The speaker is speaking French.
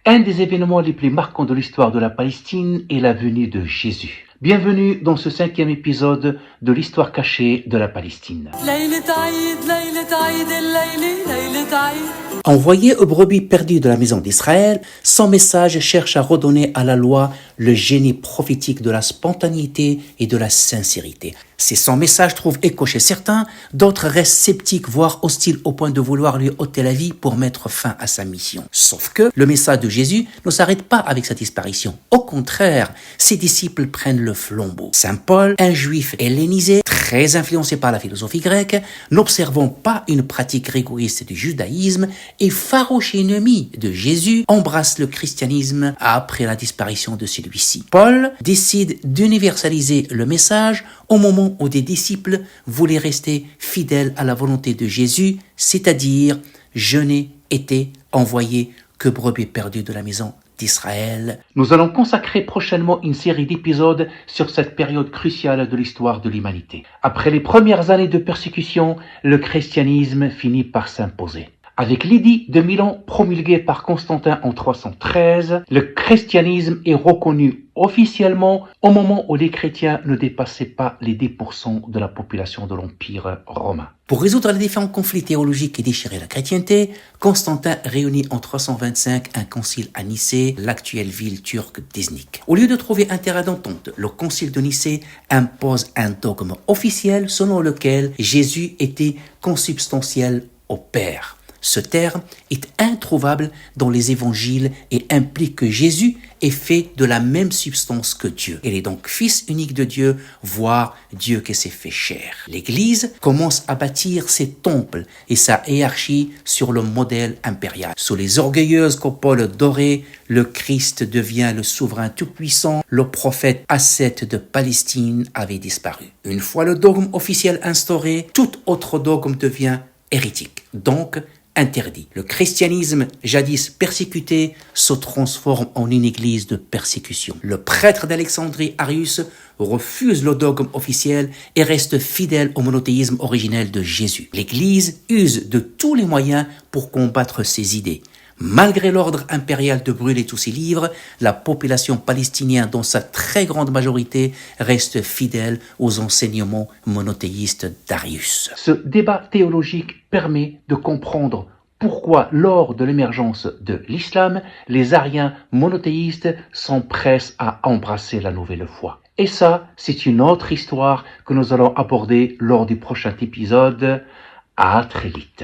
Un des événements les plus marquants de l'histoire de la Palestine est la venue de Jésus. Bienvenue dans ce 5e épisode de l'histoire cachée de la Palestine. Envoyé aux brebis perdues de la maison d'Israël, son message cherche à redonner à la loi le génie prophétique de la spontanéité et de la sincérité. Si son message trouve écho chez certains, d'autres restent sceptiques, voire hostiles au point de vouloir lui ôter la vie pour mettre fin à sa mission. Sauf que le message de Jésus ne s'arrête pas avec sa disparition. Au contraire, ses disciples prennent le flambeau. Saint Paul, un juif hellénisé, très influencé par la philosophie grecque, n'observant pas une pratique rigoriste du judaïsme et farouche ennemi de Jésus, embrasse le christianisme après la disparition de celui-ci. Paul décide d'universaliser le message au moment où des disciples voulaient rester fidèles à la volonté de Jésus, c'est-à-dire « Je n'ai été envoyé que brebis perdues de la maison d'Israël ». Nous allons consacrer prochainement une série d'épisodes sur cette période cruciale de l'histoire de l'humanité. Après les premières années de persécution, le christianisme finit par s'imposer. Avec l'édit de Milan promulgué par Constantin en 313, le christianisme est reconnu officiellement au moment où les chrétiens ne dépassaient pas les 10% de la population de l'Empire romain. Pour résoudre les différents conflits théologiques qui déchiraient la chrétienté, Constantin réunit en 325 un concile à Nicée, l'actuelle ville turque d'Iznik. Au lieu de trouver un terrain d'entente, le concile de Nicée impose un dogme officiel selon lequel Jésus était consubstantiel au Père. Ce terme est introuvable dans les évangiles et implique que Jésus est fait de la même substance que Dieu. Il est donc fils unique de Dieu, voire Dieu qui s'est fait chair. L'Église commence à bâtir ses temples et sa hiérarchie sur le modèle impérial. Sous les orgueilleuses coupoles dorées, le Christ devient le souverain tout-puissant. Le prophète ascète de Palestine avait disparu. Une fois le dogme officiel instauré, tout autre dogme devient hérétique, donc interdit. Le christianisme, jadis persécuté, se transforme en une église de persécution. Le prêtre d'Alexandrie, Arius, refuse le dogme officiel et reste fidèle au monothéisme originel de Jésus. L'église use de tous les moyens pour combattre ses idées. Malgré l'ordre impérial de brûler tous ses livres, la population palestinienne, dans sa très grande majorité, reste fidèle aux enseignements monothéistes d'Arius. Ce débat théologique permet de comprendre pourquoi, lors de l'émergence de l'islam, les Ariens monothéistes s'empressent à embrasser la nouvelle foi. Et ça, c'est une autre histoire que nous allons aborder lors du prochain épisode. À très vite.